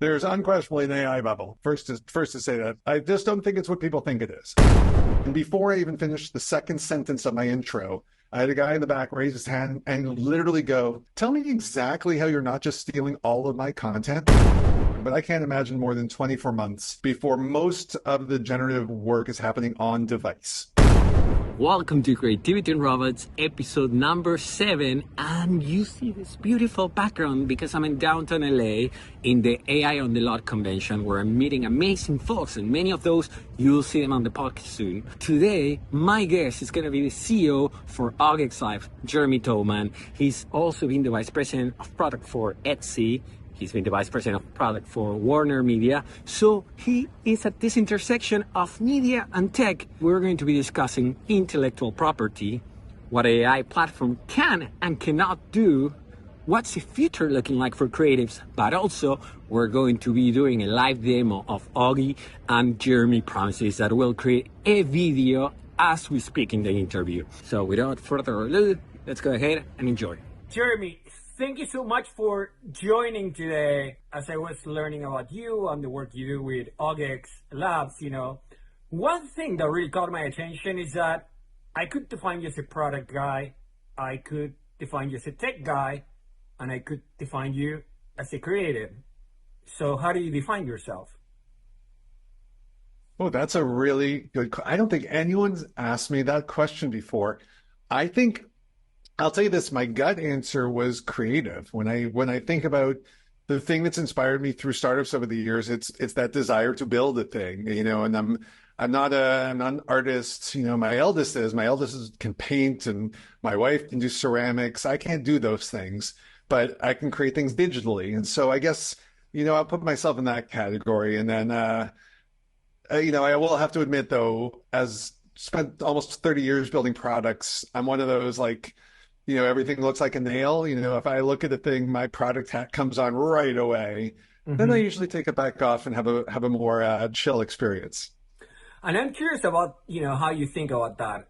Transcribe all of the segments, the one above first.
There's unquestionably an AI bubble. First to say that. I just don't think it's what people think it is. And before I even finished the second sentence of my intro, I had a guy in the back raise his hand and literally go, "Tell me exactly how you're not just stealing all of my content." But I can't imagine more than 24 months before most of the generative work is happening on device. Welcome to Creativity and Robots, episode number 7. And you see this beautiful background because I'm in downtown LA in the AI on the Lot convention where I'm meeting amazing folks, and many of those you'll see them on the podcast soon. Today, my guest is going to be the CEO for AugX Labs, Jeremy Toeman. He's also been the Vice President of Product for Etsy. He's been the Vice President of Product for Warner Media. So he is at this intersection of media and tech. We're going to be discussing intellectual property, what AI platform can and cannot do, what's the future looking like for creatives, but also we're going to be doing a live demo of Augie, and Jeremy promises that we'll create a video as we speak in the interview. So without further ado, let's go ahead and enjoy. Jeremy, thank you so much for joining today. As I was learning about you and the work you do with AugX Labs, one thing that really caught my attention is that I could define you as a product guy, I could define you as a tech guy, and I could define you as a creative. So how do you define yourself? Oh, that's a really good. I don't think anyone's asked me that question before. I think I'll tell you this, my gut answer was creative. When I think about the thing that's inspired me through startups over the years, it's that desire to build a thing, and I'm not an artist, my eldest can paint and my wife can do ceramics. I can't do those things, but I can create things digitally. And so I guess, I'll put myself in that category. And then I will have to admit though, as spent almost 30 years building products, I'm one of those everything looks like a nail. If I look at a thing, my product hat comes on right away. Then I usually take it back off and have a more chill experience. And I'm curious about, how you think about that.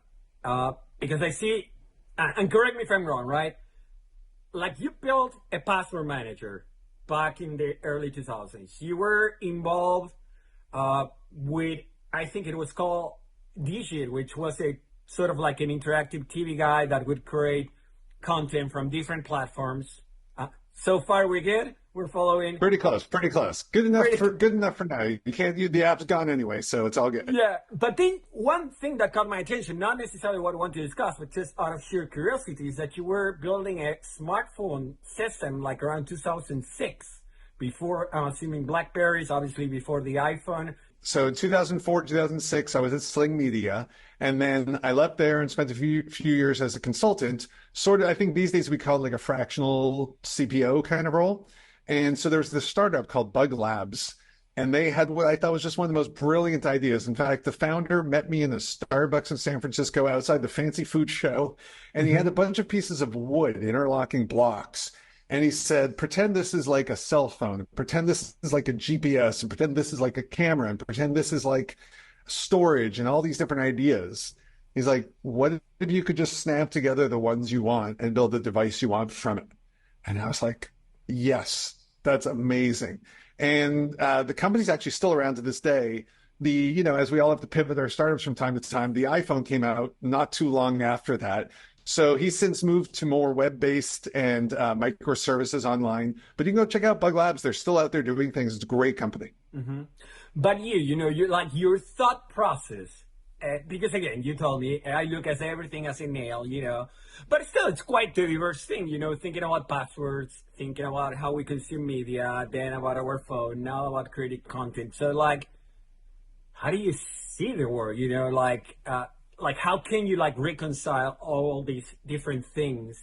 Because I see, and correct me if I'm wrong, right? Like you built a password manager back in the early 2000s. You were involved with, I think it was called Digit, which was a sort of like an interactive TV guy that would create content from different platforms. So far, we're good. We're following. Pretty close. Good enough for now. You can't use the app's gone anyway, so it's all good. Yeah, but then one thing that caught my attention, not necessarily what I want to discuss, but just out of sheer curiosity, is that you were building a smartphone system like around 2006, before assuming BlackBerries, obviously before the iPhone. So in 2004, 2006, I was at Sling Media, and then I left there and spent a few years as a consultant. Sort of, I think these days we call it like a fractional CPO kind of role. And so there was this startup called AugX Labs, and they had what I thought was just one of the most brilliant ideas. In fact, the founder met me in a Starbucks in San Francisco outside the fancy food show, and he had a bunch of pieces of wood, interlocking blocks. And he said, pretend this is like a cell phone, pretend this is like a GPS, and pretend this is like a camera, and pretend this is like storage, and all these different ideas. He's like, what if you could just snap together the ones you want and build the device you want from it? And I was like, yes, that's amazing. And the company's actually still around to this day. As we all have to pivot our startups from time to time, the iPhone came out not too long after that. So he's since moved to more web-based and microservices online. But you can go check out AugX Labs. They're still out there doing things. It's a great company. But you're like your thought process, because again, you told me I look at everything as a nail, but still it's quite a diverse thing, thinking about passwords, thinking about how we consume media, then about our phone, now about creating content. So like, how do you see the world, like how can you reconcile all these different things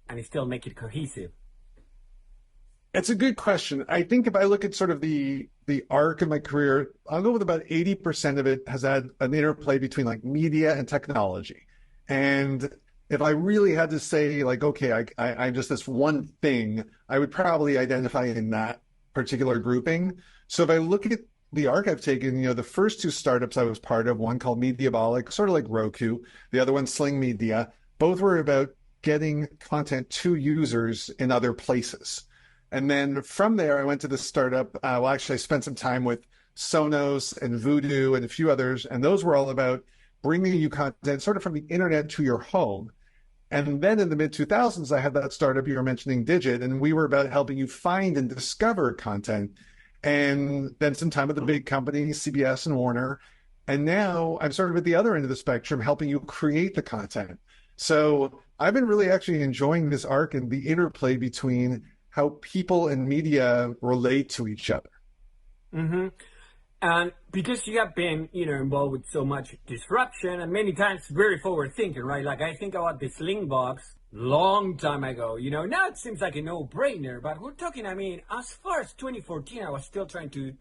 and still make it cohesive? It's a good question. I think if I look at sort of the arc of my career, I'll go with about 80% of it has had an interplay between like media and technology. And if I really had to say okay, I'm just this one thing, I would probably identify in that particular grouping. So if I look at the arc I've taken, the first two startups I was part of, one called Mediabolic, sort of like Roku, the other one Sling Media, both were about getting content to users in other places. And then from there, I went to the startup. Well, actually, I spent some time with Sonos and Voodoo and a few others, and those were all about bringing you content sort of from the internet to your home. And then in the mid 2000s, I had that startup you were mentioning, Digit, and we were about helping you find and discover content. And then some time with the big companies, CBS and Warner. And now I'm sort of at the other end of the spectrum, helping you create the content. So I've been really actually enjoying this arc and the interplay between how people and media relate to each other. Mm-hmm. And because you have been, involved with so much disruption and many times very forward thinking, right? Like I think about the Sling box long time ago, now it seems like a no-brainer, but we're talking, as far as 2014, I was still trying to,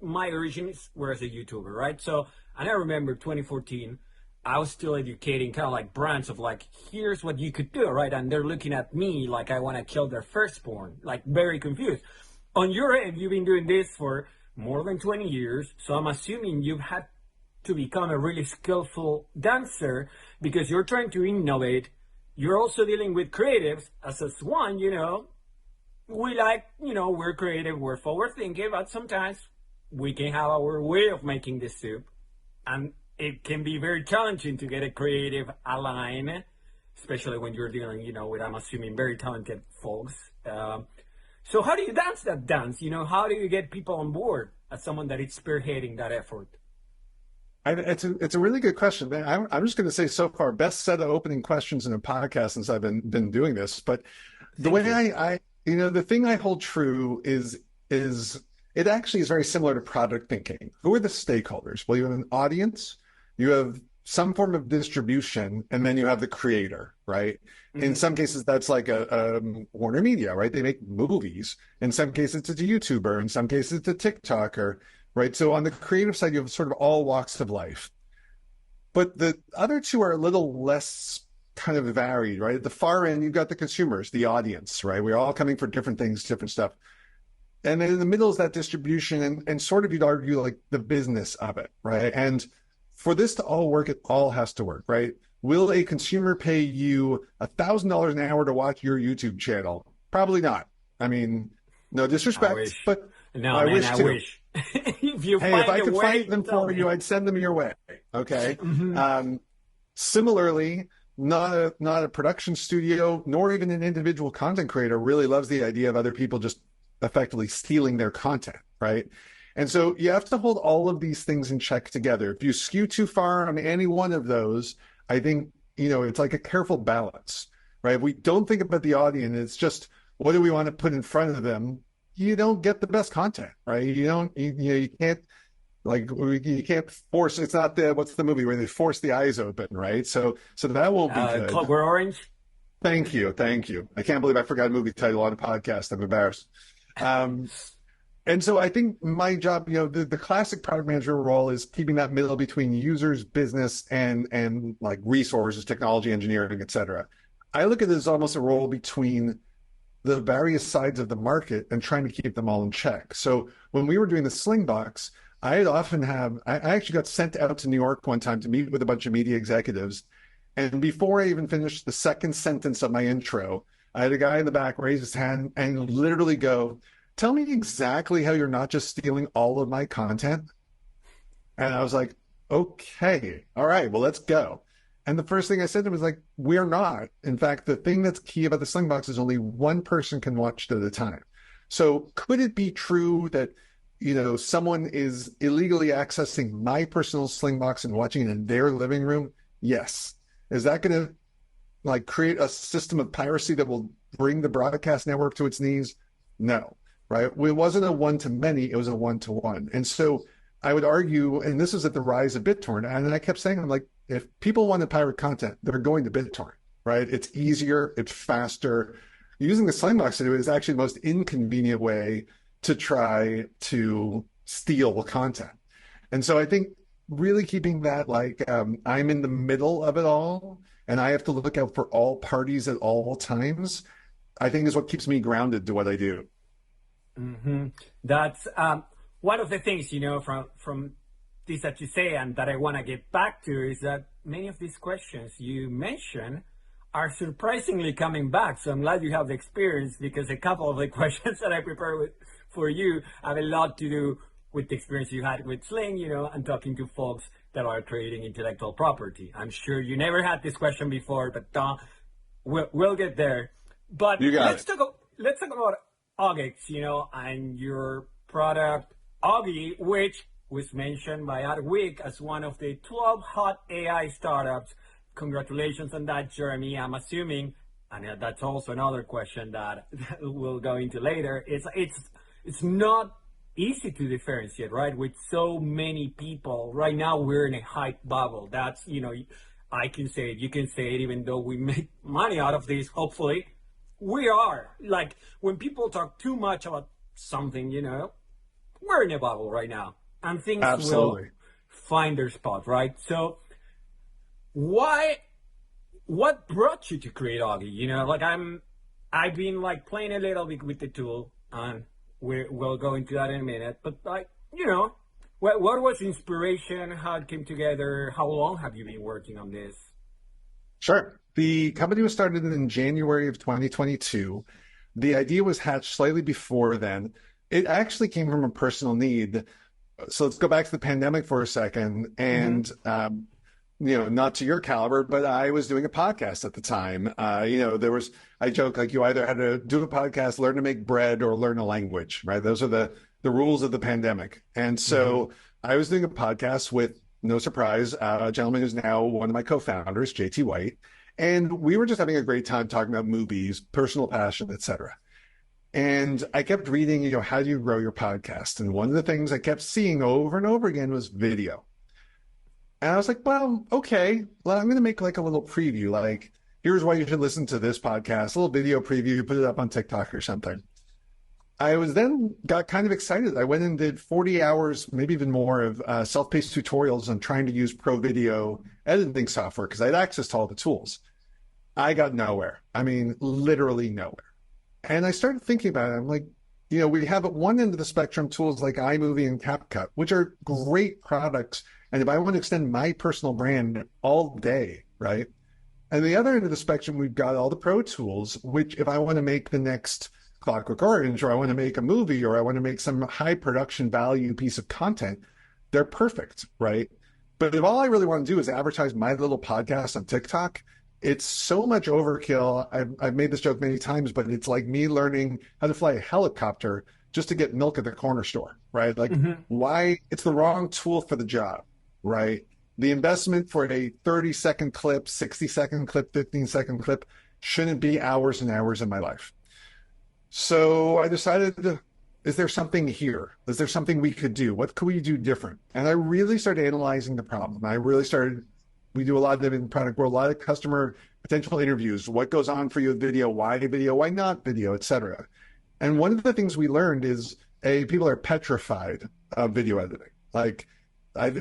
my origins were as a YouTuber, right? So, and I remember 2014, I was still educating kind of like brands of like, here's what you could do, right? And they're looking at me like I want to kill their firstborn, like very confused. On your end, you've been doing this for more than 20 years, so I'm assuming you've had to become a really skillful dancer because you're trying to innovate. You're also dealing with creatives as one, we like, we're creative, we're forward thinking, but sometimes we can have our way of making the soup. And it can be very challenging to get a creative align, especially when you're dealing, with, I'm assuming, very talented folks. So how do you dance that dance? How do you get people on board as someone that is spearheading that effort? It's a really good question. I'm just going to say so far, best set of opening questions in a podcast since I've been doing this. But the way I the thing I hold true is it actually is very similar to product thinking. Who are the stakeholders? Well, you have an audience, you have some form of distribution, and then you have the creator, right? Mm-hmm. In some cases, that's like a Warner Media, right? They make movies. In some cases, it's a YouTuber. In some cases, it's a TikToker, right? So on the creative side, you have sort of all walks of life. But the other two are a little less kind of varied, right? At the far end, you've got the consumers, the audience, right? We're all coming for different things, different stuff. And then in the middle is that distribution and sort of you'd argue like the business of it, right? And for this to all work, it all has to work, right? Will a consumer pay you $1,000 an hour to watch your YouTube channel? Probably not. I mean, no disrespect, but no, I wish too. If I could find them for you, I'd send them your way. Okay. Mm-hmm. Similarly, not a production studio, nor even an individual content creator really loves the idea of other people just effectively stealing their content, right? And so you have to hold all of these things in check together. If you skew too far on any one of those, I think, it's like a careful balance, right? If we don't think about the audience, it's just, what do we want to put in front of them? You don't get the best content, right? You can't, like, you can't force, it's not what's the movie where they force the eyes open, right? So that won't be good. Clockwork Orange? Thank you. I can't believe I forgot a movie title on a podcast. I'm embarrassed. And so I think my job, the classic product manager role is keeping that middle between users, business, and like resources, technology, engineering, et cetera. I look at it as almost a role between the various sides of the market and trying to keep them all in check. So when we were doing the Slingbox, I actually got sent out to New York one time to meet with a bunch of media executives. And before I even finished the second sentence of my intro, I had a guy in the back raise his hand and literally go, "Tell me exactly how you're not just stealing all of my content." And I was like, okay, all right, well, let's go. And the first thing I said to him was like, we're not. In fact, the thing that's key about the Slingbox is only one person can watch it at a time. So could it be true that, someone is illegally accessing my personal Slingbox and watching it in their living room? Yes. Is that going to like create a system of piracy that will bring the broadcast network to its knees? No, right? It wasn't a one-to-many, it was a one-to-one. And so I would argue, and this is at the rise of BitTorrent, and I kept saying, I'm like, if people want to pirate content, they're going to BitTorrent, right? It's easier, it's faster. Using the Slingbox to do it is actually the most inconvenient way to try to steal content. And so I think really keeping that like I'm in the middle of it all and I have to look out for all parties at all times, I think is what keeps me grounded to what I do. Mm-hmm. That's one of the things, from this that you say and that I want to get back to is that many of these questions you mentioned are surprisingly coming back. So I'm glad you have the experience because a couple of the questions that I prepared for you have a lot to do with the experience you had with Sling, and talking to folks that are creating intellectual property. I'm sure you never had this question before, but we'll get there. But You got it. Let's talk about AugX, and your product Augie, which was mentioned by AugX as one of the 12 hot AI startups. Congratulations on that, Jeremy. I'm assuming, and that's also another question that we'll go into later. It's not easy to differentiate, right? With so many people right now, we're in a hype bubble. That's I can say it, you can say it, even though we make money out of this. Hopefully, we are like when people talk too much about something, we're in a bubble right now, and things will Absolutely. find their spot, right? So what brought you to create Augie? I've been like playing a little bit with the tool, and we'll go into that in a minute. But what was inspiration? How it came together? How long have you been working on this? Sure. The company was started in January of 2022. The idea was hatched slightly before then. It actually came from a personal need. So let's go back to the pandemic for a second. And not to your caliber, but I was doing a podcast at the time. I joke like you either had to do a podcast, learn to make bread, or learn a language, right? Those are the rules of the pandemic. And so I was doing a podcast with, no surprise, a gentleman who's now one of my co-founders, JT White. And we were just having a great time talking about movies, personal passion, etc. And I kept reading, how do you grow your podcast? And one of the things I kept seeing over and over again was video. And I was like, well, okay, well, I'm going to make like a little preview. Like, here's why you should listen to this podcast, a little video preview, put it up on TikTok or something. I got kind of excited. I went and did 40 hours, maybe even more, of self-paced tutorials on trying to use pro video editing software because I had access to all the tools. I got nowhere. I mean, literally nowhere. And I started thinking about it. I'm like, we have at one end of the spectrum tools like iMovie and CapCut, which are great products. And if I want to extend my personal brand all day, right? And the other end of the spectrum, we've got all the pro tools, which if I want to make the next Clockwork Orange, or I want to make a movie, or I want to make some high production value piece of content, they're perfect, right? But if all I really want to do is advertise my little podcast on TikTok, it's so much overkill. I've made this joke many times, but it's like me learning how to fly a helicopter just to get milk at the corner store, right? Like, why? It's the wrong tool for the job, right? The investment for a 30-second clip, 60-second clip, 15-second clip shouldn't be hours and hours of my life. So I decided, is there something here? Is there something we could do? What could we do different? And I really started analyzing the problem. We do a lot of in product world, a lot of customer potential interviews. What goes on for you with video? Why video? Why not video, et cetera. And one of the things we learned is people are petrified of video editing.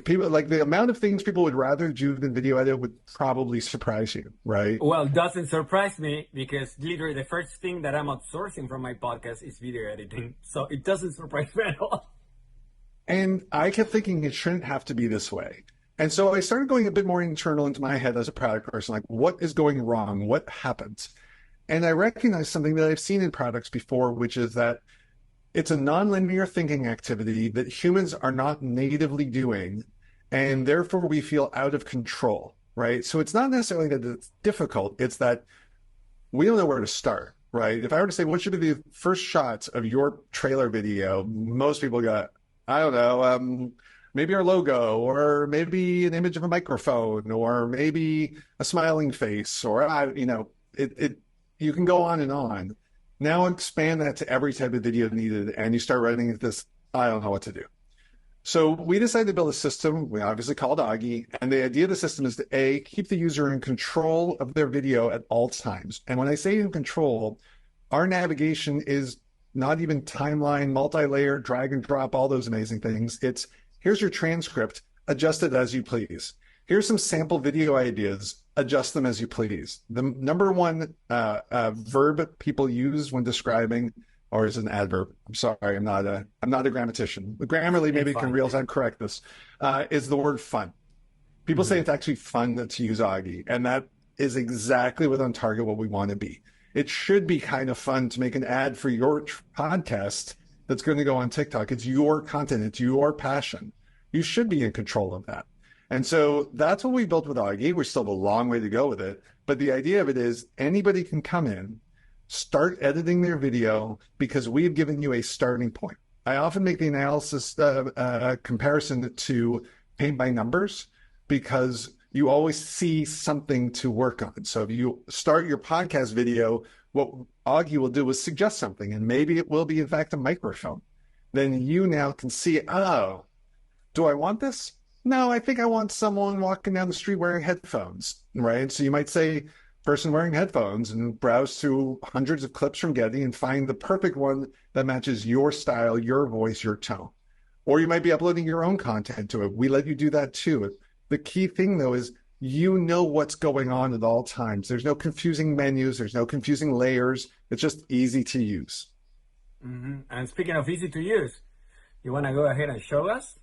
People like the amount of things people would rather do than video edit would probably surprise you, right? Well, it doesn't surprise me because literally the first thing that I'm outsourcing from my podcast is video editing. So it doesn't surprise me at all. And I kept thinking it shouldn't have to be this way. And so I started going a bit more internal into my head as a product person, like what is going wrong? What happens? And I recognized something that I've seen in products before, which is that it's a nonlinear thinking activity that humans are not natively doing, and therefore we feel out of control, right? So it's not necessarily that it's difficult, it's that we don't know where to start, right? If I were to say, what should be the first shots of your trailer video, most people got, I don't know, maybe our logo, or maybe an image of a microphone, or maybe a smiling face, or, you can go on and on. Now expand that to every type of video needed, and you start running this, I don't know what to do. So we decided to build a system, we obviously called Augie, and the idea of the system is to keep the user in control of their video at all times. And when I say in control, our navigation is not even timeline, multi-layer, drag and drop, all those amazing things. It's, here's your transcript, adjust it as you please. Here's some sample video ideas, adjust them as you please. The number one verb people use when describing, or is an adverb, I'm sorry, I'm not a grammatician. Grammarly maybe can real-time correct this, is the word fun. People say it's actually fun to use Augie, and that is exactly within target what we want to be. It should be kind of fun to make an ad for your podcast that's going to go on TikTok. It's your content, it's your passion. You should be in control of that. And so that's what we built with Augie. We still have a long way to go with it. But the idea of it is anybody can come in, start editing their video because we've given you a starting point. I often make the analysis comparison to paint by numbers because you always see something to work on. So if you start your podcast video, what Augie will do is suggest something, and maybe it will be, in fact, a microphone. Then you now can see, oh, do I want this? No, I think I want someone walking down the street wearing headphones, right? So you might say, person wearing headphones, and browse through hundreds of clips from Getty and find the perfect one that matches your style, your voice, your tone. Or you might be uploading your own content to it. We let you do that too. The key thing though is you know what's going on at all times. There's no confusing menus. There's no confusing layers. It's just easy to use. Mm-hmm. And speaking of easy to use, you want to go ahead and show us?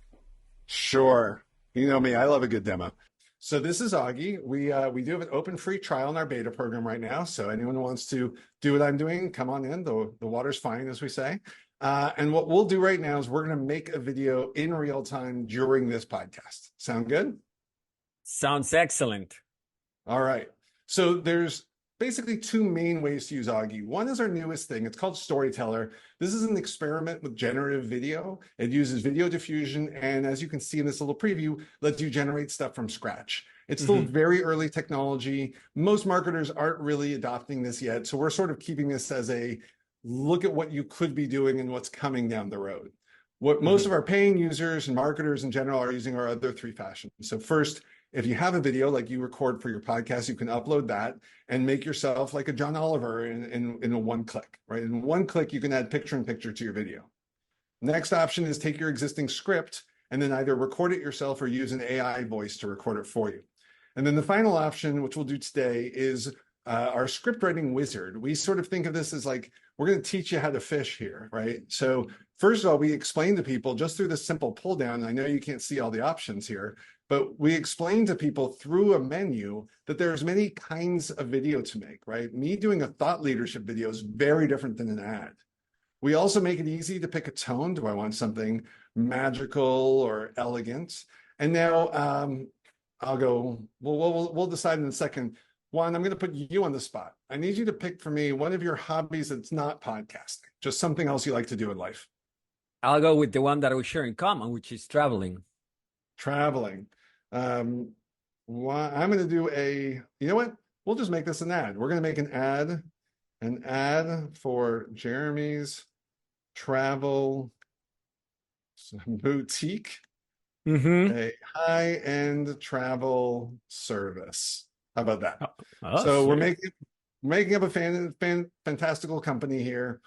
Sure. You know me, I love a good demo. So this is Augie. We do have an open free trial in our beta program right now. So anyone who wants to do what I'm doing, come on in. The water's fine, as we say. And what we'll do right now is we're going to make a video in real time during this podcast. Sound good? Sounds excellent. All right. So there's basically two main ways to use Augie. One is our newest thing. It's called Storyteller. This is an experiment with generative video. It uses video diffusion, and as you can see in this little preview, lets you generate stuff from scratch. It's still very early technology. Most marketers aren't really adopting this yet, so we're sort of keeping this as a look at what you could be doing and what's coming down the road. What most of our paying users and marketers in general are using are other three fashions. So first, if you have a video like you record for your podcast, you can upload that and make yourself like a John Oliver in a one click, right? In one click, you can add picture in picture to your video. Next option is take your existing script and then either record it yourself or use an AI voice to record it for you. And then the final option, which we'll do today, is our script writing wizard. We sort of think of this as like, we're going to teach you how to fish here, right? So first of all, we explain to people just through this simple pull down. I know you can't see all the options here, but we explain to people through a menu that there's many kinds of video to make, right? Me doing a thought leadership video is very different than an ad. We also make it easy to pick a tone. Do I want something magical or elegant? And now I'll go, we'll decide in a second. Juan, I'm going to put you on the spot. I need you to pick for me one of your hobbies that's not podcasting, just something else you like to do in life. I'll go with the one that we share in common, which is traveling. Traveling. I'm going to do you know what? We'll just make this an ad. We're going to make an ad for Jeremy's Travel Boutique, a high-end travel service. How about that? So we're making up a fantastical company here.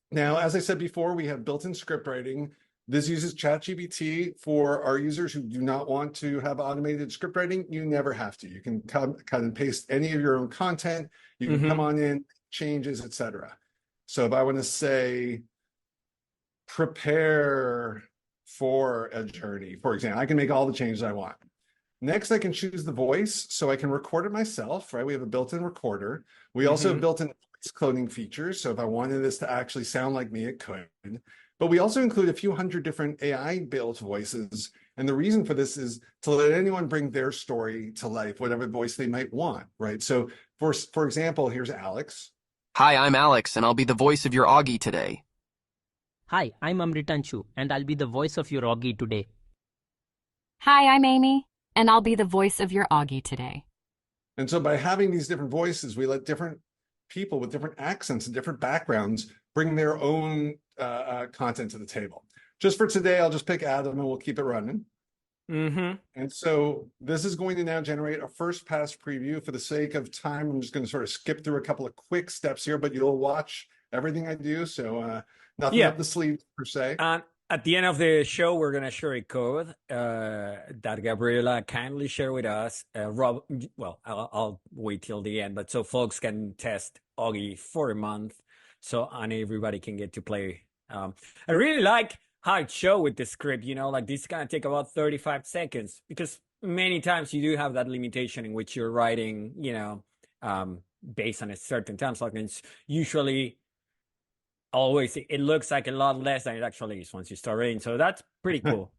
Now, as I said before, we have built-in script writing. This uses ChatGPT for our users who do not want to have automated script writing. You never have to. You can cut and paste any of your own content. You can come on in, changes, etc. So if I want to say, prepare for a journey, for example, I can make all the changes I want. Next, I can choose the voice, so I can record it myself, right? We have a built-in recorder. We also have built-in voice cloning features, so if I wanted this to actually sound like me, it could. But we also include a few hundred different AI-built voices, and the reason for this is to let anyone bring their story to life, whatever voice they might want, right? So, for example, here's Alex. Hi, I'm Alex, and I'll be the voice of your Augie today. Hi, I'm Amritanshu, and I'll be the voice of your Augie today. Hi, I'm Amy, and I'll be the voice of your Augie today. And so by having these different voices, we let different people with different accents and different backgrounds bring their own content to the table. Just for today, I'll just pick Adam and we'll keep it running. And so this is going to now generate a first pass preview. For the sake of time, I'm just going to sort of skip through a couple of quick steps here, but you'll watch everything I do. So nothing up the sleeve per se. And at the end of the show, we're going to share a code that Gabriela kindly shared with us. Rob, well, I'll wait till the end, but so folks can test Augie for a month, and everybody can get to play. I really like how it showed with the script, like this is going to take about 35 seconds because many times you do have that limitation in which you're writing, based on a certain time slot, and it's usually always it looks like a lot less than it actually is once you start reading. So that's pretty cool.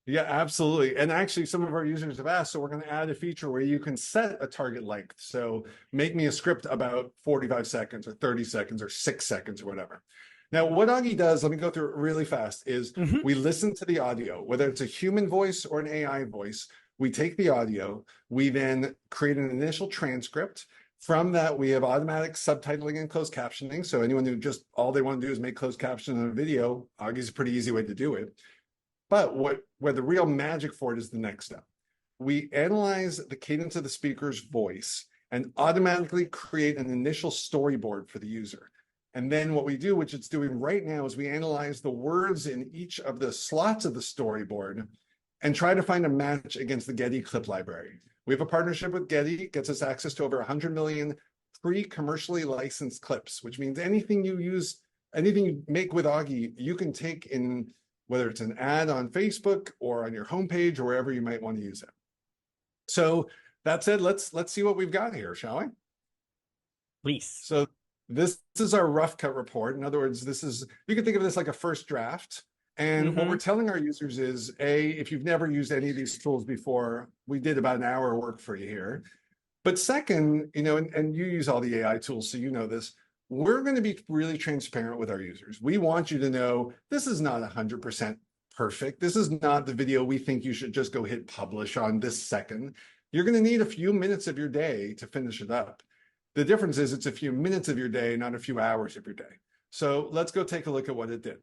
Yeah, absolutely. And actually, some of our users have asked, so we're going to add a feature where you can set a target length. So make me a script about 45 seconds or 30 seconds or 6 seconds or whatever. Now, what Augie does, let me go through it really fast, is we listen to the audio, whether it's a human voice or an AI voice. We take the audio, we then create an initial transcript. From that, we have automatic subtitling and closed captioning. So anyone who just all they want to do is make closed caption on a video, Augie's a pretty easy way to do it. But where the real magic for it is the next step. We analyze the cadence of the speaker's voice and automatically create an initial storyboard for the user. And then what we do, which it's doing right now, is we analyze the words in each of the slots of the storyboard and try to find a match against the Getty clip library. We have a partnership with Getty, gets us access to over 100 million pre-commercially licensed clips, which means anything you make with Augie, you can take in, whether it's an ad on Facebook or on your homepage or wherever you might want to use it. So that said, let's see what we've got here, shall we? Please. So this is our rough cut report. In other words, you can think of this like a first draft. And what we're telling our users is, if you've never used any of these tools before, we did about an hour of work for you here. But second, and you use all the AI tools, so you know this, we're going to be really transparent with our users. We want you to know this is not 100% perfect. This is not the video we think you should just go hit publish on this second. You're going to need a few minutes of your day to finish it up. The difference is it's a few minutes of your day, not a few hours of your day. So let's go take a look at what it did.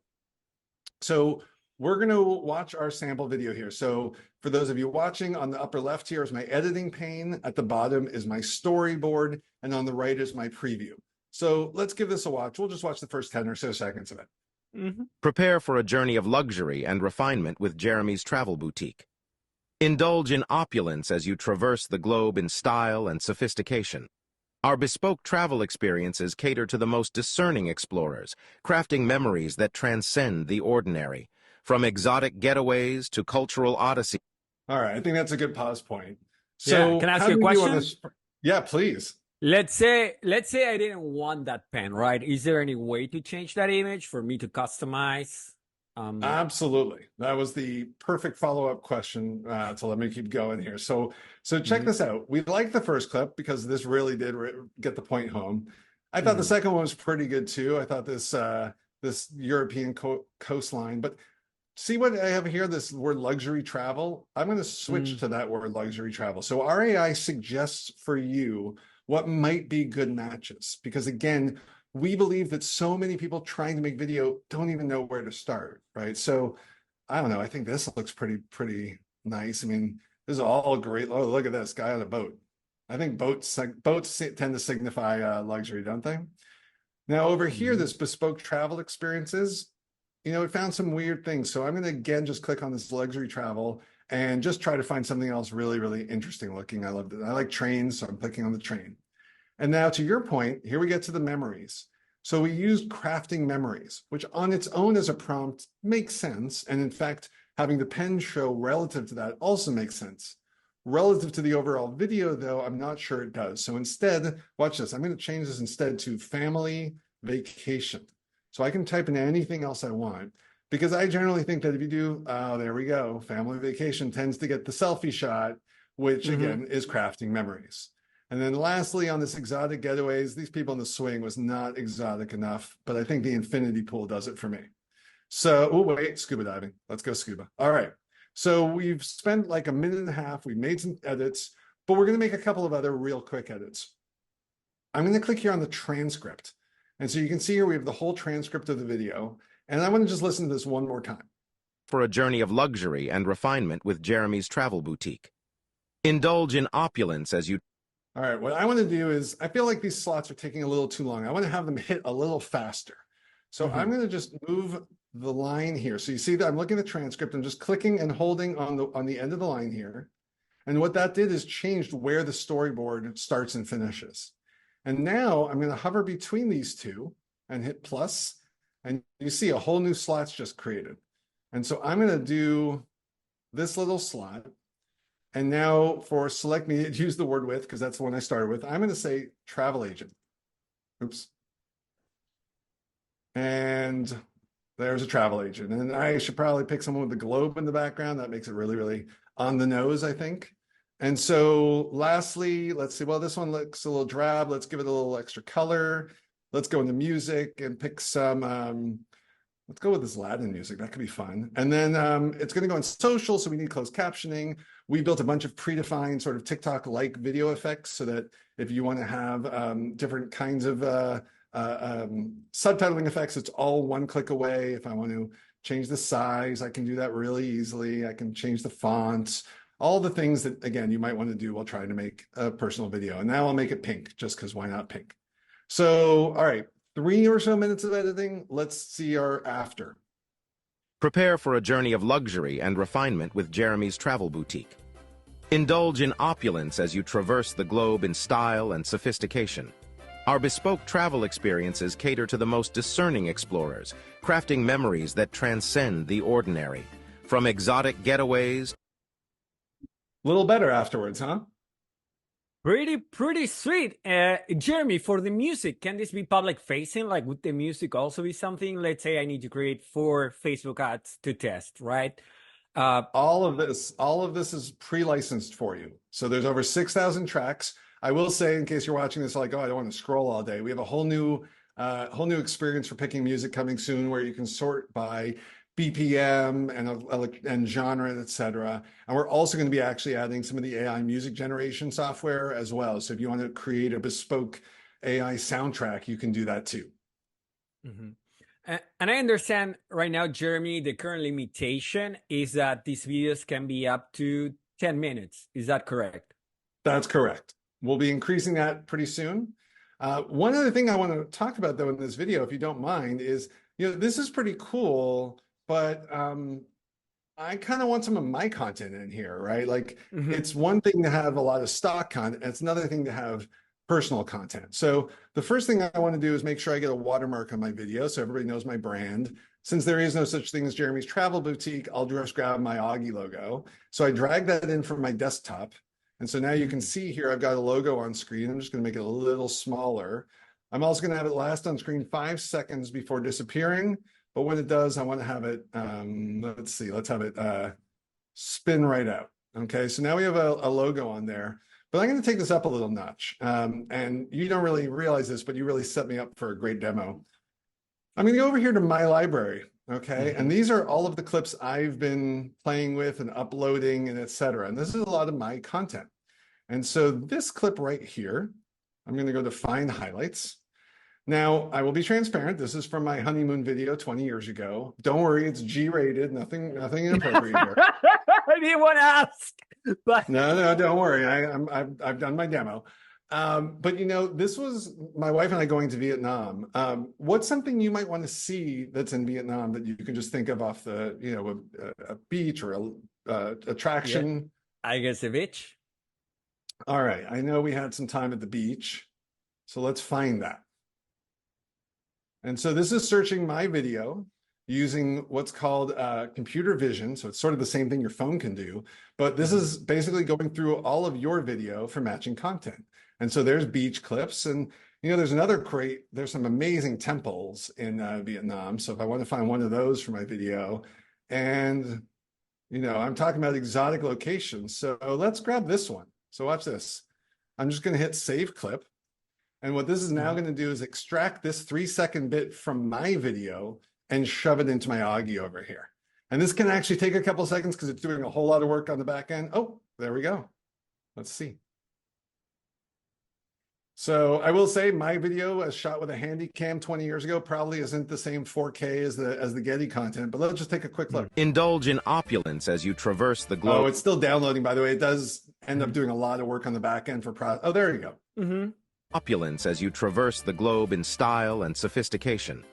So we're going to watch our sample video here. So for those of you watching, on the upper left here is my editing pane. At the bottom is my storyboard. And on the right is my preview. So let's give this a watch. We'll just watch the first 10 or so seconds of it. Prepare for a journey of luxury and refinement with Jeremy's Travel Boutique. Indulge in opulence as you traverse the globe in style and sophistication. Our bespoke travel experiences cater to the most discerning explorers, crafting memories that transcend the ordinary, from exotic getaways to cultural odysseys. All right, I think that's a good pause point. So yeah, can I ask you a question? Yeah, please. Let's say I didn't want that pen, right? Is there any way to change that image for me to customize? Absolutely. That was the perfect follow-up question. So let me keep going here. So check this out. We liked the first clip because this really did get the point home. I thought the second one was pretty good too. I thought this European coastline, but see what I have here, this word luxury travel. I'm going to switch to that word luxury travel. So our AI suggests for you what might be good matches, because again, we believe that so many people trying to make video don't even know where to start, right? So I don't know. I think this looks pretty nice. I mean, this is all great. Oh, look at this guy on a boat. I think boats tend to signify luxury, don't they? Now over here, this bespoke travel experiences, it found some weird things. So I'm going to again just click on this luxury travel and just try to find something else really, really interesting looking. I love it. I like trains, so I'm clicking on the train. And now to your point, here we get to the memories. So we used crafting memories, which on its own as a prompt makes sense. And in fact, having the pen show relative to that also makes sense. Relative to the overall video, though, I'm not sure it does. So instead, watch this. I'm going to change this instead to family vacation. So I can type in anything else I want, because I generally think that if you do, there we go, family vacation tends to get the selfie shot, which again is crafting memories. And then lastly, on this exotic getaways, these people in the swing was not exotic enough, but I think the infinity pool does it for me. So, oh wait, scuba diving. Let's go scuba. All right. So we've spent like a minute and a half. We've made some edits, but we're going to make a couple of other real quick edits. I'm going to click here on the transcript. And so you can see here we have the whole transcript of the video. And I want to just listen to this one more time. For a journey of luxury and refinement with Jeremy's Travel Boutique. Indulge in opulence as you... All right, what I want to do is, I feel like these slots are taking a little too long. I want to have them hit a little faster. So I'm going to just move the line here. So you see that I'm looking at the transcript. I'm just clicking and holding on the end of the line here. And what that did is changed where the storyboard starts and finishes. And now I'm going to hover between these two and hit plus, and you see a whole new slot's just created. And so I'm going to do this little slot. And now for select media, use the word with, because that's the one I started with. I'm going to say travel agent. Oops. And there's a travel agent. And I should probably pick someone with the globe in the background. That makes it really, really on the nose, I think. And so lastly, let's see, well, this one looks a little drab. Let's give it a little extra color. Let's go into music and pick some, let's go with this Latin music. That could be fun. And then it's going to go on social, so we need closed captioning. We built a bunch of predefined sort of TikTok-like video effects so that if you want to have different kinds of subtitling effects, it's all one click away. If I want to change the size, I can do that really easily. I can change the fonts, all the things that, again, you might want to do while trying to make a personal video. And now I'll make it pink, just because why not pink? So, all right, 3 or so minutes of editing. Let's see our after. Prepare for a journey of luxury and refinement with Jeremy's Travel Boutique. Indulge in opulence as you traverse the globe in style and sophistication. Our bespoke travel experiences cater to the most discerning explorers, crafting memories that transcend the ordinary. From exotic getaways... A little better afterwards, huh? Pretty sweet. Jeremy, for the music, can this be public facing? Like, would the music also be something? Let's say I need to create 4 Facebook ads to test, right? All of this is pre-licensed for you. So there's over 6,000 tracks. I will say, in case you're watching this, like, oh, I don't want to scroll all day. We have a whole new experience for picking music coming soon, where you can sort by BPM and genre, etc. And we're also going to be actually adding some of the AI music generation software as well. So if you want to create a bespoke AI soundtrack, you can do that too. Mm-hmm. And I understand right now, Jeremy, the current limitation is that these videos can be up to 10 minutes. Is that correct? That's correct. We'll be increasing that pretty soon. One other thing I want to talk about, though, in this video, if you don't mind, is, this is pretty cool, but I kind of want some of my content in here, right? Like, It's one thing to have a lot of stock content. It's another thing to have personal content. So the first thing I want to do is make sure I get a watermark on my video so everybody knows my brand. Since there is no such thing as Jeremy's Travel Boutique, I'll just grab my Augie logo. So I drag that in from my desktop. And so now you can see here, I've got a logo on screen. I'm just going to make it a little smaller. I'm also going to have it last on screen 5 seconds before disappearing. But when it does, I want to have it, let's have it spin right out. Okay, so now we have a logo on there. But I'm going to take this up a little notch. And you don't really realize this, but you really set me up for a great demo. I'm going to go over here to my library. Okay, and these are all of the clips I've been playing with and uploading and etc. And this is a lot of my content. And so this clip right here, I'm going to go to Find Highlights. Now, I will be transparent. This is from my honeymoon video 20 years ago. Don't worry, it's G-rated. Nothing inappropriate here. I didn't want to ask. But... No, don't worry. I've done my demo. But this was my wife and I going to Vietnam. What's something you might want to see that's in Vietnam that you can just think of off the, a beach or a attraction? Yeah, I guess a beach. All right. I know we had some time at the beach, so let's find that. And so this is searching my video using what's called computer vision. So it's sort of the same thing your phone can do, but this is basically going through all of your video for matching content. And so there's beach clips, and there's some amazing temples in Vietnam. So if I want to find one of those for my video, and I'm talking about exotic locations. So let's grab this one. So watch this. I'm just going to hit save clip. And what this is now going to do is extract this 3-second bit from my video and shove it into my Augie over here. And this can actually take a couple of seconds because it's doing a whole lot of work on the back end. Oh, there we go. Let's see. So I will say my video as shot with a handy cam 20 years ago probably isn't the same 4K as the Getty content, but let's just take a quick look. Indulge in opulence as you traverse the globe. Oh, it's still downloading, by the way. It does end up doing a lot of work on the back end for oh, there you go. Opulence as you traverse the globe in style and sophistication.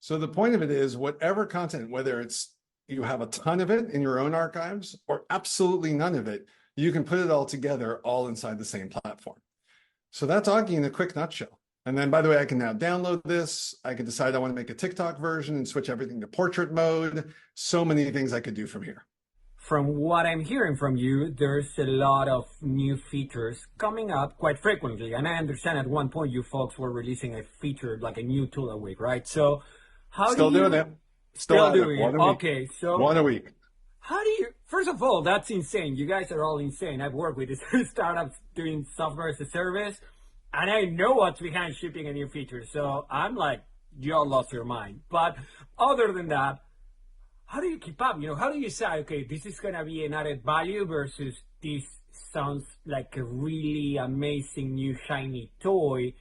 So the point of it is, whatever content, whether it's you have a ton of it in your own archives or absolutely none of it, you can put it all together all inside the same platform. So that's Augie in a quick nutshell. And then, by the way, I can now download this. I can decide I want to make a TikTok version and switch everything to portrait mode. So many things I could do from here. from what I'm hearing from you, there's a lot of new features coming up quite frequently. And I understand at one point you folks were releasing a feature, like a new tool a week, right? So how do Still you... doing it. Still at it. doing it. One a week. Okay, so... One a week. How do you... First of all, that's insane. You guys are all insane. I've worked with startups doing software as a service, and I know what's behind shipping a new feature. So I'm like, you all lost your mind. But other than that, how do you keep up? How do you say, okay, this is going to be an added value versus this sounds like a really amazing new shiny toy,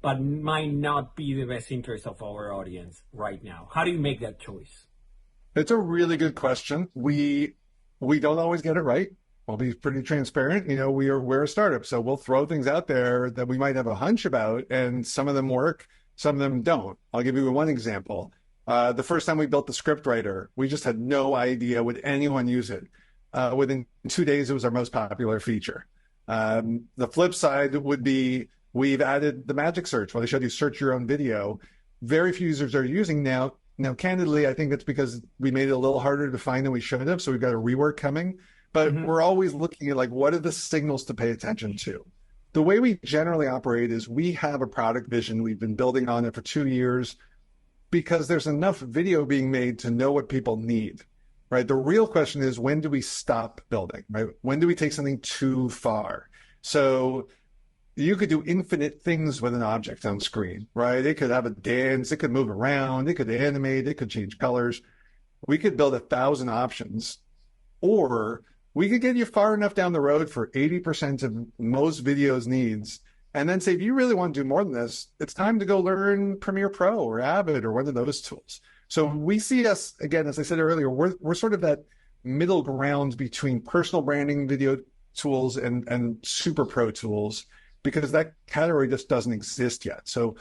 but might not be the best interest of our audience right now? How do you make that choice? It's a really good question. We don't always get it right. I'll be pretty transparent. We're a startup, so we'll throw things out there that we might have a hunch about, and some of them work, some of them don't. I'll give you one example. The first time we built the script writer, we just had no idea would anyone use it. Within 2 days, it was our most popular feature. The flip side would be we've added the magic search. Well, I showed you search your own video. Very few users are using now. Now, candidly, I think it's because we made it a little harder to find than we should have. So we've got a rework coming. But we're always looking at what are the signals to pay attention to. The way we generally operate is we have a product vision. We've been building on it for 2 years because there's enough video being made to know what people need, right? The real question is, when do we stop building, right? When do we take something too far? So you could do infinite things with an object on screen, right? It could have a dance, it could move around, it could animate, it could change colors. We could build 1,000 options, or we could get you far enough down the road for 80% of most videos needs, and then say, if you really want to do more than this, it's time to go learn Premiere Pro or Avid or one of those tools. So we see us, again, as I said earlier, we're sort of that middle ground between personal branding video tools and super pro tools, because that category just doesn't exist yet. So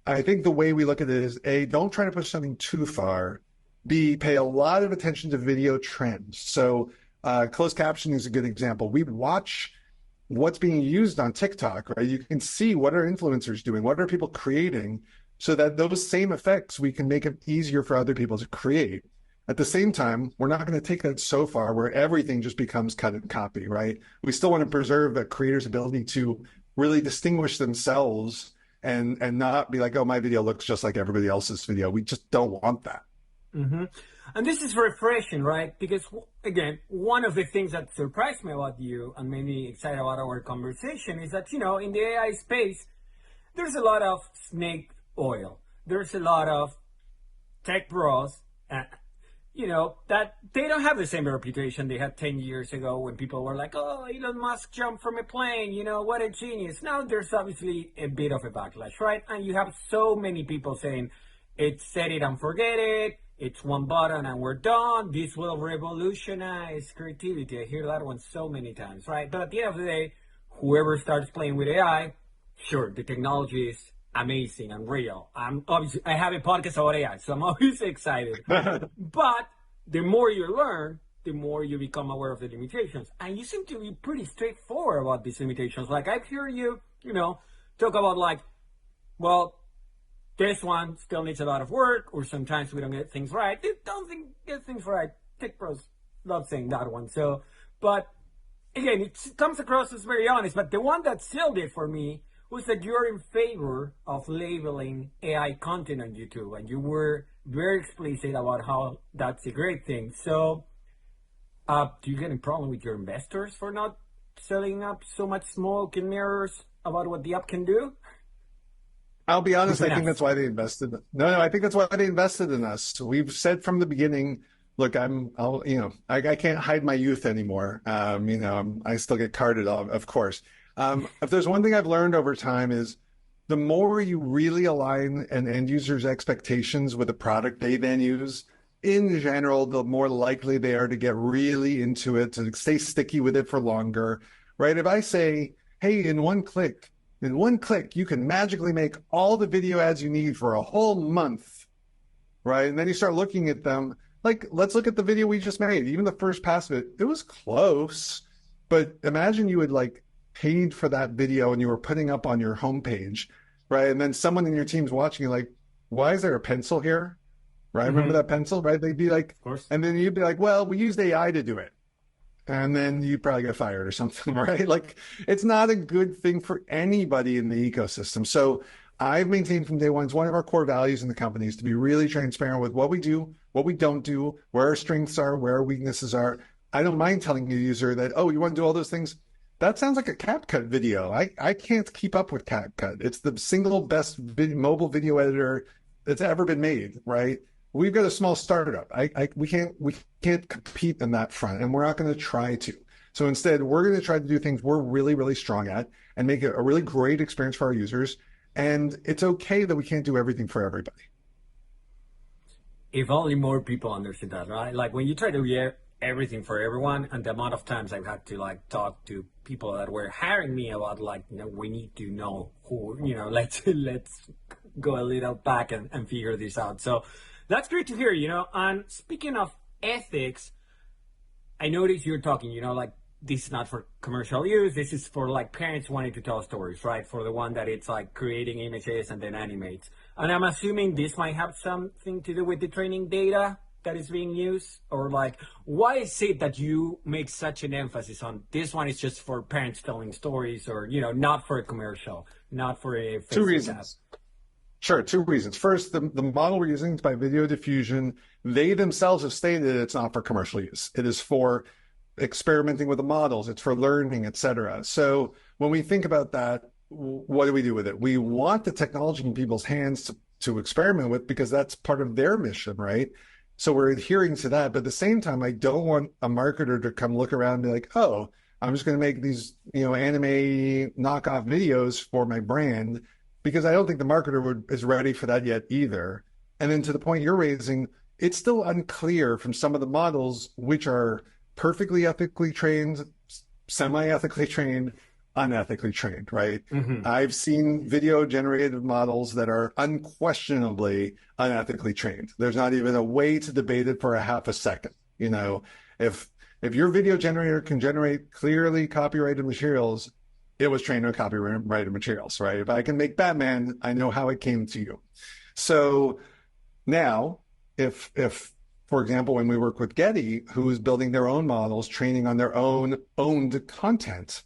I think the way we look at it is, A, don't try to push something too far. B, pay a lot of attention to video trends. So closed captioning is a good example. We watch what's being used on TikTok, right? You can see what are influencers doing, what are people creating, so that those same effects, we can make it easier for other people to create. At the same time, we're not going to take that so far where everything just becomes cut and copy, right? We still want to preserve a creator's ability to really distinguish themselves and not be like, oh, my video looks just like everybody else's video. We just don't want that. Mm-hmm. And this is refreshing, right? Because, again, one of the things that surprised me about you and made me excited about our conversation is that, in the AI space, there's a lot of snake oil. There's a lot of tech bros, that they don't have the same reputation they had 10 years ago when people were like, oh, Elon Musk jumped from a plane, what a genius. Now there's obviously a bit of a backlash, right? And you have so many people saying, it's set it and forget it. It's one button and we're done. This will revolutionize creativity. I hear that one so many times, right? But at the end of the day, whoever starts playing with AI, sure, the technology is amazing and real. I have a podcast about AI, so I'm always excited. But the more you learn, the more you become aware of the limitations. And you seem to be pretty straightforward about these limitations. Like I've heard you, talk about well, this one still needs a lot of work, or sometimes we don't get things right. They don't get things right. Tech pros love saying that one. So, but again, it comes across as very honest. But the one that sealed it for me was that you're in favor of labeling AI content on YouTube, and you were very explicit about how that's a great thing. So, do you get any problem with your investors for not selling up so much smoke and mirrors about what the app can do? I'll be honest, I think that's why they invested. No, I think that's why they invested in us. We've said from the beginning, look, I can't hide my youth anymore. I still get carded, of course. If there's one thing I've learned over time is the more you really align an end user's expectations with the product they then use, in general, the more likely they are to get really into it, to stay sticky with it for longer, right? If I say, hey, in one click, you can magically make all the video ads you need for a whole month, right? And then you start looking at them, let's look at the video we just made. Even the first pass of it was close, but imagine you had paid for that video and you were putting up on your homepage, right? And then someone in your team's watching you why is there a pencil here? Right? Mm-hmm. Remember that pencil, right? They'd be like, of course. And then you'd be like, well, we used AI to do it. and then you probably get fired or something, right? Like it's not a good thing for anybody in the ecosystem. So I've maintained from day one, it's one of our core values in the company is to be really transparent with what we do, what we don't do, where our strengths are, where our weaknesses are. I don't mind telling the user that, oh, you want to do all those things? That sounds like a CapCut video. I can't keep up with CapCut. It's the single best mobile video editor that's ever been made, right? We've got a small startup. We can't compete in that front, and we're not going to try to. So instead, we're going to try to do things we're really, really strong at and make it a really great experience for our users. And it's okay that we can't do everything for everybody. If only more people understood that, right? Like when you try to be everything for everyone, and the amount of times I've had to like talk to people that were hiring me about like, we need to know who, let's go a little back and figure this out. So that's great to hear, And speaking of ethics, I noticed you're talking, like this is not for commercial use. This is for like parents wanting to tell stories, right? For the one that it's like creating images and then animates. And I'm assuming this might have something to do with the training data that is being used, or like, why is it that you make such an emphasis on this one is just for parents telling stories, or, not for a commercial, not for a Two reasons. Sure, two reasons. First, the model we're using is by Video Diffusion. They themselves have stated it's not for commercial use. It is for experimenting with the models. It's for learning, et cetera. So when we think about that, what do we do with it? We want the technology in people's hands to experiment with because that's part of their mission, right? So we're adhering to that. But at the same time, I don't want a marketer to come look around and be like, oh, I'm just going to make these, anime knockoff videos for my brand, because I don't think the marketer is ready for that yet either. And then to the point you're raising, it's still unclear from some of the models which are perfectly ethically trained, semi-ethically trained, unethically trained, right? Mm-hmm. I've seen video generated models that are unquestionably unethically trained. There's not even a way to debate it for a half a second. If your video generator can generate clearly copyrighted materials, it was trained on copyrighted materials, right? If I can make Batman, I know how it came to you. So now, if for example, when we work with Getty, who is building their own models, training on their own owned content,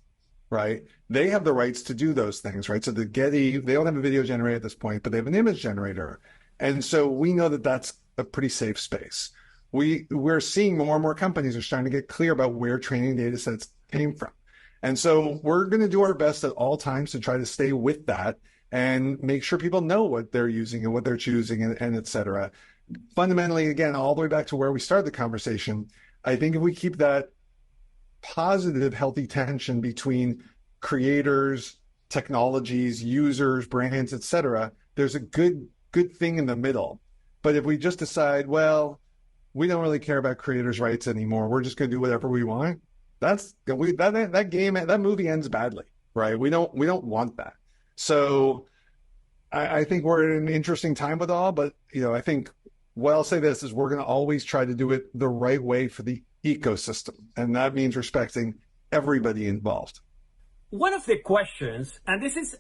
right? They have the rights to do those things, right? So the Getty, they don't have a video generator at this point, but they have an image generator. And so we know that that's a pretty safe space. We're seeing more and more companies are starting to get clear about where training data sets came from. And so we're going to do our best at all times to try to stay with that and make sure people know what they're using and what they're choosing and et cetera. Fundamentally, again, all the way back to where we started the conversation, I think if we keep that positive, healthy tension between creators, technologies, users, brands, et cetera, there's a good thing in the middle. But if we just decide, well, we don't really care about creators' rights anymore, we're just going to do whatever we want, that movie ends badly, right? We don't want that. So I think we're in an interesting time with all, but I think what I'll say this is we're going to always try to do it the right way for the ecosystem, and that means respecting everybody involved. One of the questions, and this is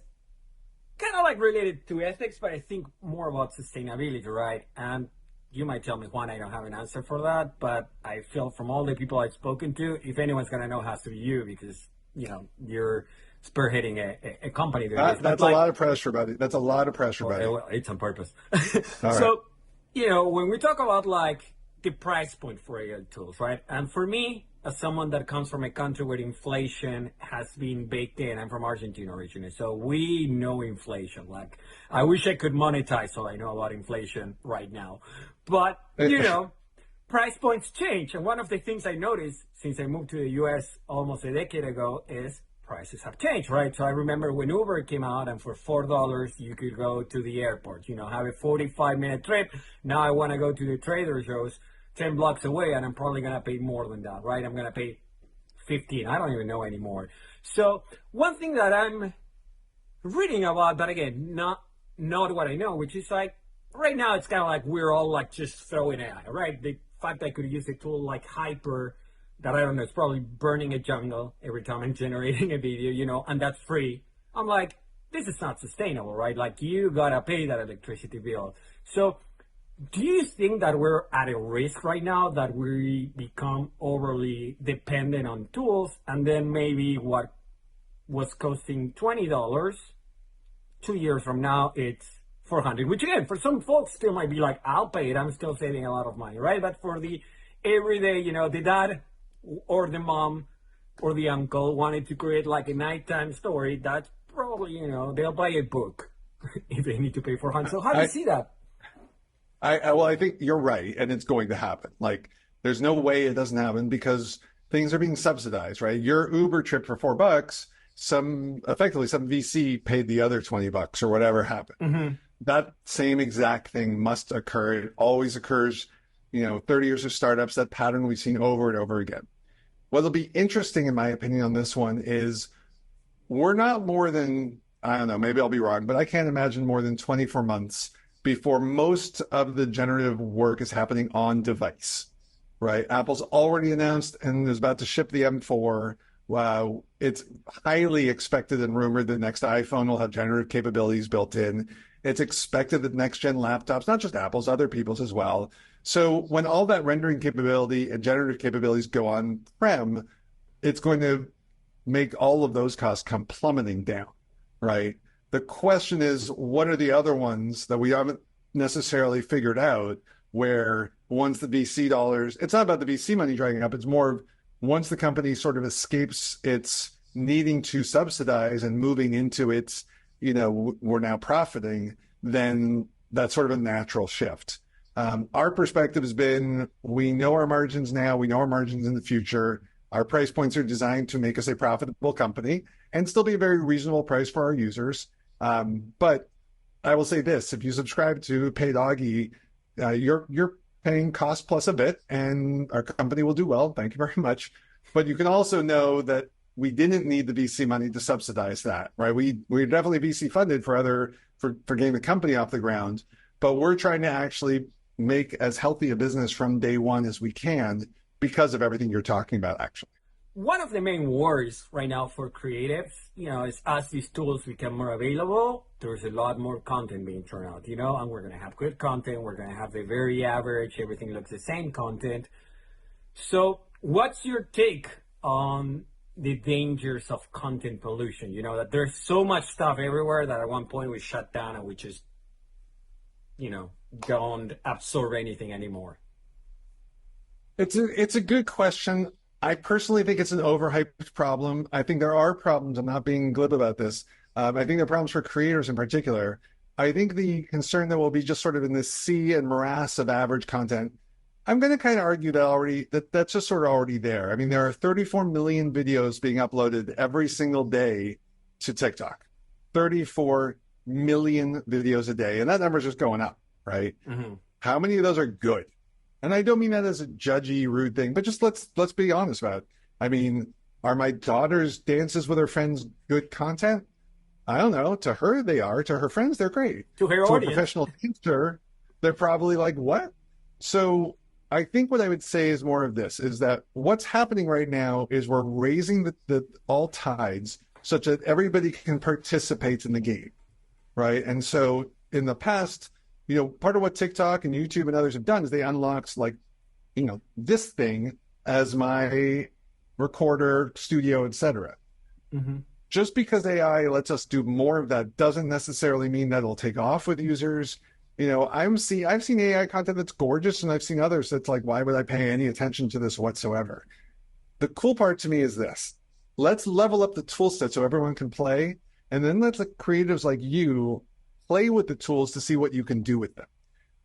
kind of like related to ethics, but I think more about sustainability, right? And you might tell me, Juan, I don't have an answer for that, but I feel from all the people I've spoken to, if anyone's going to know, it has to be you, because, you're spearheading a company. That's a lot of pressure, buddy. That's a lot of pressure, buddy. Well, it's on purpose. All so, when we talk about like the price point for AI tools, right? And for me, as someone that comes from a country where inflation has been baked in, I'm from Argentina originally, so we know inflation. Like, I wish I could monetize so I know about inflation right now. But, price points change. And one of the things I noticed since I moved to the US almost a decade ago is prices have changed, right? So I remember when Uber came out and for $4 you could go to the airport, have a 45-minute trip. Now I want to go to the Trader Joe's 10 blocks away and I'm probably going to pay more than that, right? I'm going to pay 15. I don't even know anymore. So one thing that I'm reading about, but again, not what I know, which is like, right now it's kind of like we're all like just throwing AI, right? The fact I could use a tool like Hyper that I don't know, it's probably burning a jungle every time I'm generating a video, and that's free. I'm like, this is not sustainable, right? Like, you gotta pay that electricity bill. So Do you think that we're at a risk right now that we become overly dependent on tools, and then maybe what was costing $20 2 years from now it's 400, which again for some folks still might be like, I'll pay it, I'm still saving a lot of money, right? But for the everyday, the dad or the mom or the uncle wanted to create like a nighttime story, that's probably, they'll buy a book if they need to pay 400. So how do you see that? Well, I think you're right, and it's going to happen. Like, there's no way it doesn't happen because things are being subsidized, right? Your Uber trip for $4, effectively some VC paid the other $20 or whatever happened. Mm-hmm. That same exact thing must occur. It always occurs, 30 years of startups, that pattern we've seen over and over again. What'll be interesting, in my opinion, on this one is we're not more than, I don't know, maybe I'll be wrong, but I can't imagine more than 24 months before most of the generative work is happening on device, right? Apple's already announced and is about to ship the M4. Wow, it's highly expected and rumored the next iPhone will have generative capabilities built in. It's expected that next-gen laptops, not just Apple's, other people's as well. So when all that rendering capability and generative capabilities go on-prem, it's going to make all of those costs come plummeting down, right? The question is, what are the other ones that we haven't necessarily figured out where once the VC dollars, it's not about the VC money drying up, it's more of once the company sort of escapes its needing to subsidize and moving into its, we're now profiting, then that's sort of a natural shift. Our perspective has been, we know our margins now, we know our margins in the future. Our price points are designed to make us a profitable company and still be a very reasonable price for our users. But I will say this, if you subscribe to paid Augie, you're paying cost plus a bit and our company will do well. Thank you very much. But you can also know that we didn't need the VC money to subsidize that, right? We're definitely VC funded for getting the company off the ground, but we're trying to actually make as healthy a business from day one as we can because of everything you're talking about, actually. One of the main worries right now for creatives, is as these tools become more available, there's a lot more content being turned out, and we're going to have good content. We're going to have the very average, everything looks the same content. So what's your take on the dangers of content pollution? That there's so much stuff everywhere that at one point we shut down and we just, don't absorb anything anymore. It's a good question. I personally think it's an overhyped problem. I think there are problems. I'm not being glib about this. I think there are problems for creators in particular. I think the concern that we'll be just sort of in this sea and morass of average content, I'm going to kind of argue that's just sort of already there. I mean, there are 34 million videos being uploaded every single day to TikTok. 34 million videos a day. And that number is just going up, right? Mm-hmm. How many of those are good? And I don't mean that as a judgy, rude thing, but just let's be honest about it. I mean, are my daughter's dances with her friends good content? I don't know. To her, they are. To her friends, they're great. To her audience. To a professional dancer, they're probably like, what? So I think what I would say is more of this, is that what's happening right now is we're raising the all tides such that everybody can participate in the game, right? And so in the past, part of what TikTok and YouTube and others have done is they unlocked this thing as my recorder, studio, etc. Mm-hmm. Just because AI lets us do more of that doesn't necessarily mean that it'll take off with users. I've seen AI content that's gorgeous, and I've seen others that's like, why would I pay any attention to this whatsoever? The cool part to me is this. Let's level up the tool set so everyone can play, and then let the creatives like you play with the tools to see what you can do with them,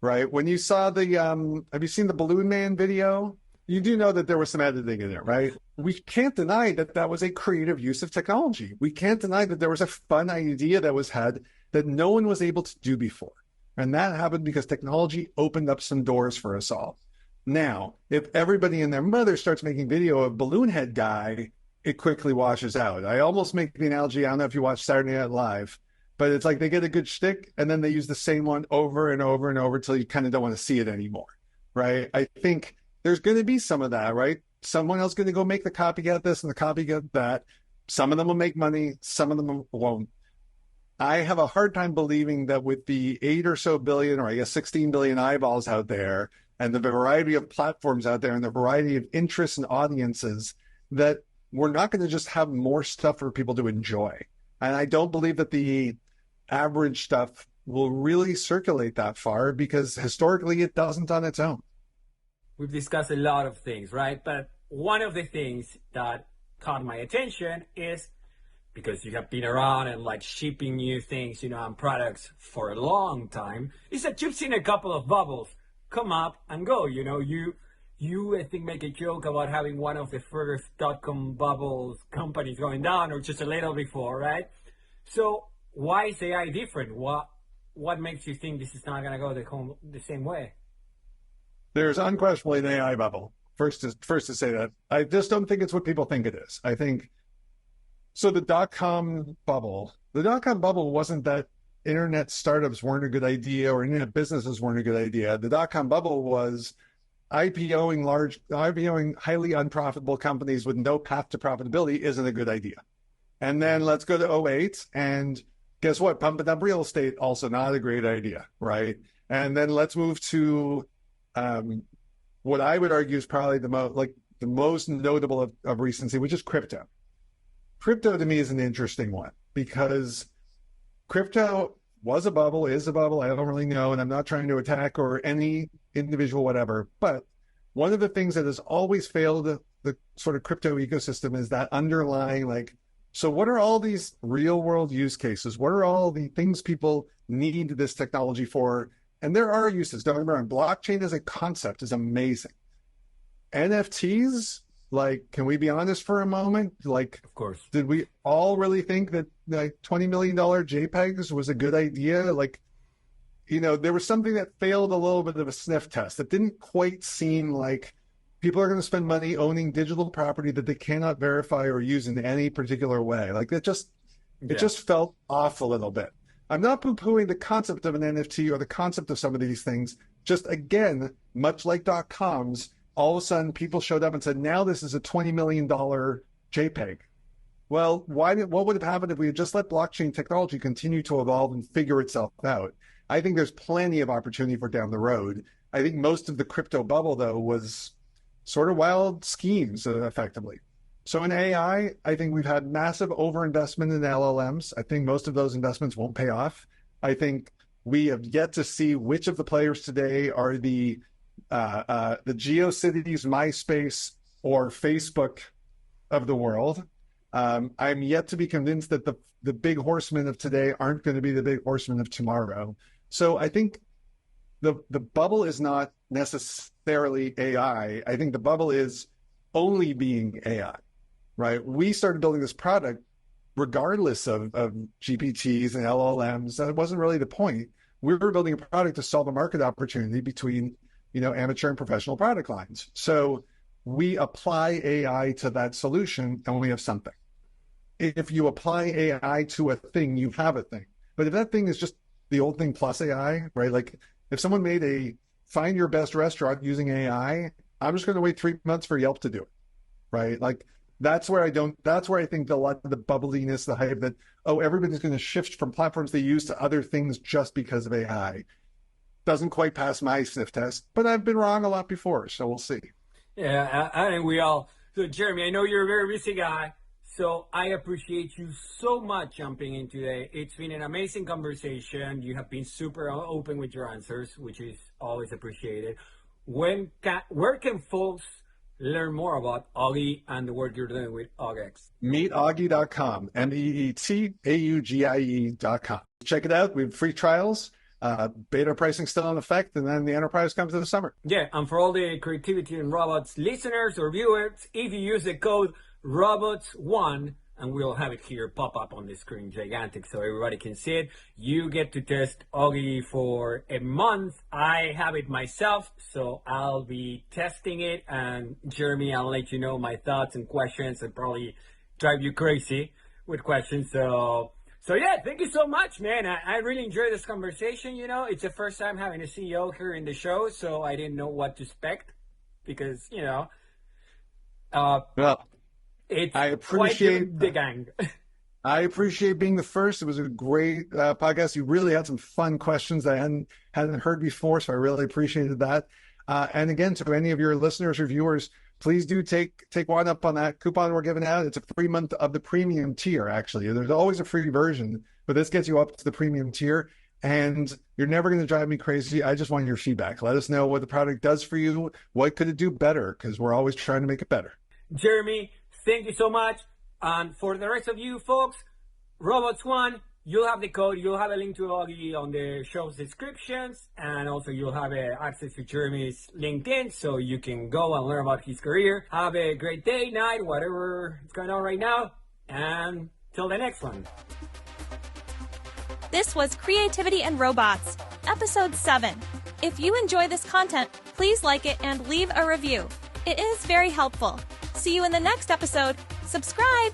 right? When you saw have you seen the Balloon Man video? You do know that there was some editing in there, right? We can't deny that was a creative use of technology. We can't deny that there was a fun idea that was had that no one was able to do before. And that happened because technology opened up some doors for us all. Now, if everybody and their mother starts making video of Balloon Head Guy, it quickly washes out. I almost make the analogy, I don't know if you watch Saturday Night Live, but it's like they get a good shtick and then they use the same one over and over and over until you kind of don't want to see it anymore, right? I think there's going to be some of that, right? Someone else going to go make the copycat this and the copycat that. Some of them will make money, some of them won't. I have a hard time believing that with the 8 or so billion, or I guess 16 billion eyeballs out there, and the variety of platforms out there, and the variety of interests and audiences, that we're not going to just have more stuff for people to enjoy. And I don't believe that the average stuff will really circulate that far, because historically it doesn't on its own. We've discussed a lot of things, right? But one of the things that caught my attention is, because you have been around and like shipping new things, and products for a long time, is that you've seen a couple of bubbles come up and go. You I think make a joke about having one of the first dot-com bubbles companies going down, or just a little before, right? So why is AI different? What makes you think this is not going to go the same way? There's unquestionably an AI bubble. First to say that. I just don't think it's what people think it is. I think so. The dot-com bubble wasn't that internet startups weren't a good idea or internet businesses weren't a good idea. The dot-com bubble was IPOing highly unprofitable companies with no path to profitability isn't a good idea. And then let's go to '08, and guess what? Pumping up real estate, also not a great idea, right? And then let's move to what I would argue is probably the most notable of recency, which is crypto. Crypto to me is an interesting one, because crypto was a bubble, is a bubble. I don't really know, and I'm not trying to attack or any individual whatever. But one of the things that has always failed the sort of crypto ecosystem is that underlying, so what are all these real world use cases? What are all the things people need this technology for? And there are uses. Don't get me wrong, blockchain as a concept is amazing. NFTs, can we be honest for a moment? Of course. Did we all really think that $20 million JPEGs was a good idea? There was something that failed a little bit of a sniff test. That didn't quite seem like people are going to spend money owning digital property that they cannot verify or use in any particular way. It just felt off a little bit. I'm not poo-pooing the concept of an NFT or the concept of some of these things. Just again, much like .coms, all of a sudden people showed up and said, now this is a $20 million JPEG. Well, what would have happened if we had just let blockchain technology continue to evolve and figure itself out? I think there's plenty of opportunity for down the road. I think most of the crypto bubble, though, was sort of wild schemes, effectively. So in AI, I think we've had massive overinvestment in LLMs. I think most of those investments won't pay off. I think we have yet to see which of the players today are the GeoCities, MySpace, or Facebook of the world. I'm yet to be convinced that the big horsemen of today aren't going to be the big horsemen of tomorrow. So I think the bubble is not necessarily AI. I think the bubble is only being AI, right? We started building this product regardless of GPTs and LLMs. That wasn't really the point. We were building a product to solve a market opportunity between, amateur and professional product lines. So we apply AI to that solution and we have something. If you apply AI to a thing, you have a thing. But if that thing is just the old thing plus AI, right? If someone made a find your best restaurant using AI, I'm just going to wait 3 months for Yelp to do it, right? That's where I think a lot of the bubbliness, the hype that, everybody's going to shift from platforms they use to other things just because of AI. Doesn't quite pass my sniff test, but I've been wrong a lot before, so we'll see. Yeah, I think we all. So Jeremy, I know you're a very busy guy, so I appreciate you so much jumping in today. It's been an amazing conversation. You have been super open with your answers, which is always appreciated. Where can folks learn more about Augie and the work you're doing with AugX? Meetaugie.com, MEETAUGIE.com. Check it out. We have free trials. Beta pricing still in effect, and then the enterprise comes in the summer. Yeah, and for all the Creativity and Robots listeners or viewers, if you use the code ROBOTS1, and we'll have it here pop up on the screen, gigantic, so everybody can see it, you get to test Augie for a month. I have it myself, so I'll be testing it, and Jeremy, I'll let you know my thoughts and questions, and probably drive you crazy with questions. So yeah, thank you so much, man. I really enjoyed this conversation. It's the first time having a CEO here in the show, so I didn't know what to expect because, Well, it's I appreciate quite the gang. I appreciate being the first. It was a great podcast. You really had some fun questions that I hadn't heard before, so I really appreciated that. And again, to any of your listeners or viewers, please do take one up on that coupon we're giving out. It's a free month of the premium tier, actually. There's always a free version, but this gets you up to the premium tier. And you're never going to drive me crazy. I just want your feedback. Let us know what the product does for you. What could it do better? Because we're always trying to make it better. Jeremy, thank you so much. And for the rest of you folks, Robots One, you'll have the code. You'll have a link to Augie on the show's descriptions. And also you'll have access to Jeremy's LinkedIn so you can go and learn about his career. Have a great day, night, whatever is going on right now. And till the next one. This was Creativity and Robots, Episode 7. If you enjoy this content, please like it and leave a review. It is very helpful. See you in the next episode. Subscribe!